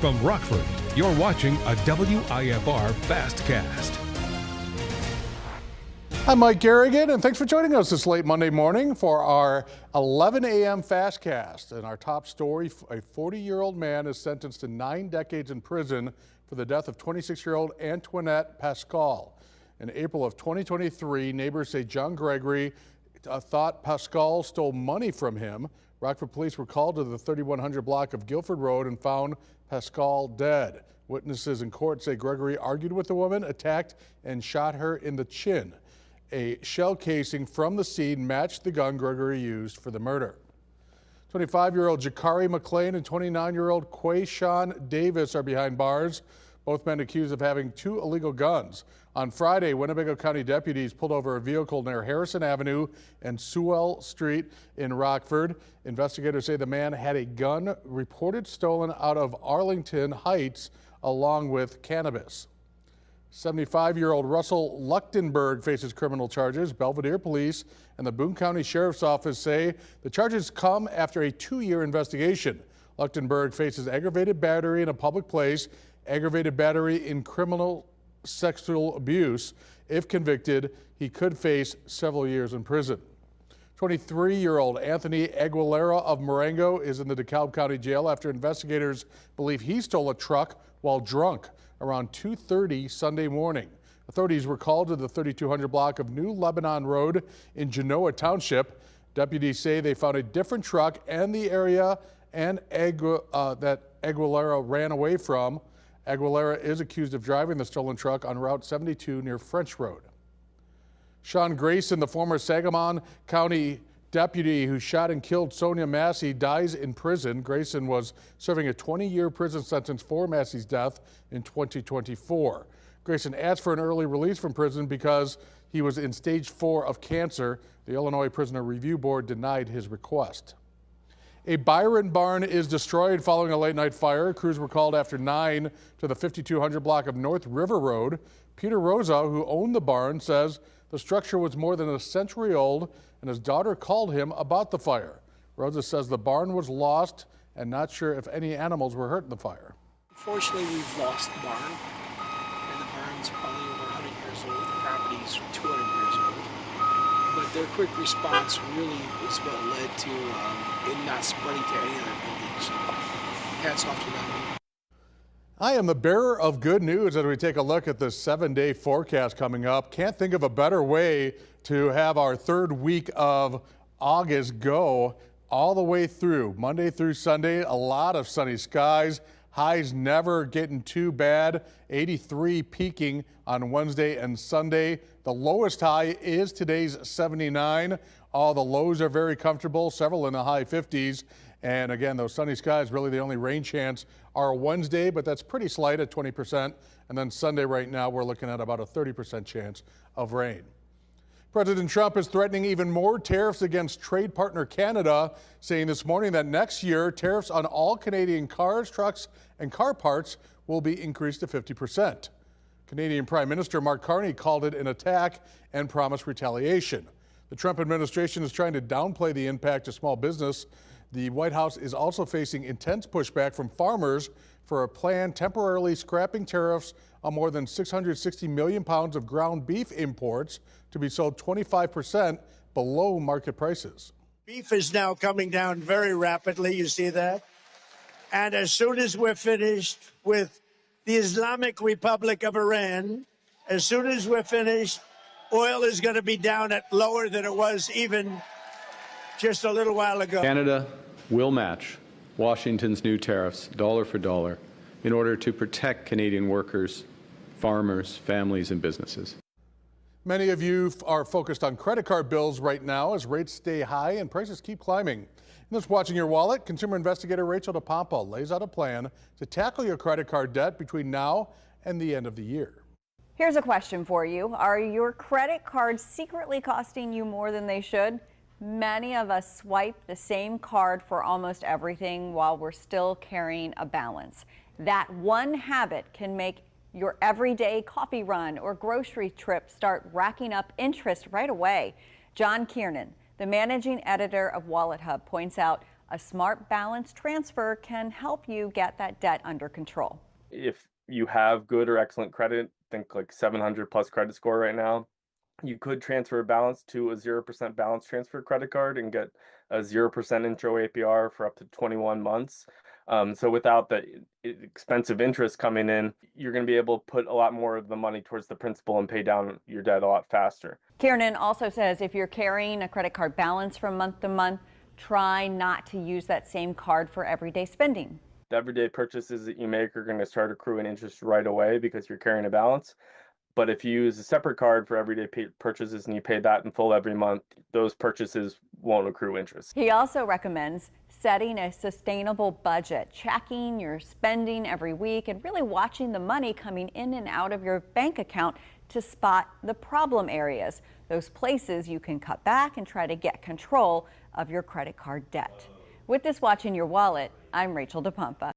From Rockford, you're watching a WIFR Fastcast. I'm Mike Garrigan, and thanks for joining us this late Monday morning for our 11 a.m. Fastcast. And our top story, a 40-year-old man is sentenced to 9 decades in prison for the death of 26-year-old Antoinette Pascal. In April of 2023, neighbors say John Gregory thought Pascal stole money from him. Rockford police were called to the 3100 block of Guilford Road and found Pascal dead. Witnesses in court say Gregory argued with the woman, attacked, and shot her in the chin. A shell casing from the scene matched the gun Gregory used for the murder. 25-year-old Jakari McLean and 29-year-old Quayshawn Davis are behind bars. Both men accused of having 2 illegal guns. On Friday, Winnebago County deputies pulled over a vehicle near Harrison Avenue and Sewell Street in Rockford. Investigators say the man had a gun reported stolen out of Arlington Heights along with cannabis. 75-year-old Russell Luchtenberg faces criminal charges. Belvedere Police and the Boone County Sheriff's Office say the charges come after a 2-year investigation. Luchtenberg faces aggravated battery in a public place, aggravated battery in criminal sexual abuse. If convicted, he could face several years in prison. 23-year-old Anthony Aguilera of Marengo is in the DeKalb County Jail after investigators believe he stole a truck while drunk around 2:30 Sunday morning. Authorities were called to the 3200 block of New Lebanon Road in Genoa Township. Deputies say they found a different truck and the area that Aguilera ran away from. Aguilera is accused of driving the stolen truck on Route 72 near French Road. Sean Grayson, the former Sangamon County deputy who shot and killed Sonia Massey, dies in prison. Grayson was serving a 20-year prison sentence for Massey's death in 2024. Grayson asked for an early release from prison because he was in stage 4 of cancer. The Illinois Prisoner Review Board denied his request. A Byron barn is destroyed following a late-night fire. Crews were called after 9 to the 5200 block of North River Road. Peter Rosa, who owned the barn, says the structure was more than a century old, and his daughter called him about the fire. Rosa says the barn was lost and not sure if any animals were hurt in the fire. Unfortunately, we've lost the barn, and the barn's probably over 100 years old. The property's 200 years old. But their quick response really is what led to it not spreading to any other buildings. So hats off to them. I am the bearer of good news as we take a look at the 7-day forecast coming up. Can't think of a better way to have our 3rd week of August go all the way through. Monday through Sunday, a lot of sunny skies. Highs never getting too bad. 83 peaking on Wednesday and Sunday. The lowest high is today's 79. All the lows are very comfortable, several in the high 50s. And again, those sunny skies, really the only rain chance are Wednesday, but that's pretty slight at 20%. And then Sunday right now, we're looking at about a 30% chance of rain. President Trump is threatening even more tariffs against trade partner Canada, saying this morning that next year, tariffs on all Canadian cars, trucks, and car parts will be increased to 50%. Canadian Prime Minister Mark Carney called it an attack and promised retaliation. The Trump administration is trying to downplay the impact to small business. The White House is also facing intense pushback from farmers for a plan temporarily scrapping tariffs on more than 660 million pounds of ground beef imports to be sold 25% below market prices. Beef is now coming down very rapidly, you see that? And as soon as we're finished with the Islamic Republic of Iran, as soon as we're finished, oil is going to be down at lower than it was even just a little while ago. Canada will match Washington's new tariffs dollar for dollar in order to protect Canadian workers, farmers, families, and businesses. Many of you are focused on credit card bills right now as rates stay high and prices keep climbing. In this Watching Your Wallet, consumer investigator Rachel DePompa lays out a plan to tackle your credit card debt between now and the end of the year. Here's a question for you. Are your credit cards secretly costing you more than they should? Many of us swipe the same card for almost everything while we're still carrying a balance. That one habit can make your everyday coffee run or grocery trip start racking up interest right away. John Kiernan, the managing editor of Wallet Hub, points out A smart balance transfer can help you get that debt under control. If you have good or excellent credit, think like 700 plus credit score right now, you could transfer a balance to a 0% balance transfer credit card and get a 0% intro APR for up to 21 months. So without the expensive interest coming in, you're going to be able to put a lot more of the money towards the principal and pay down your debt a lot faster. Kiernan also says if you're carrying a credit card balance from month to month, try not to use that same card for everyday spending. The everyday purchases that you make are going to start accruing interest right away because you're carrying a balance. But if you use a separate card for everyday purchases and you pay that in full every month, those purchases won't accrue interest. He also recommends setting a sustainable budget, checking your spending every week, and really watching the money coming in and out of your bank account to spot the problem areas, those places you can cut back and try to get control of your credit card debt. With this Watching Your Wallet, I'm Rachel DePompa.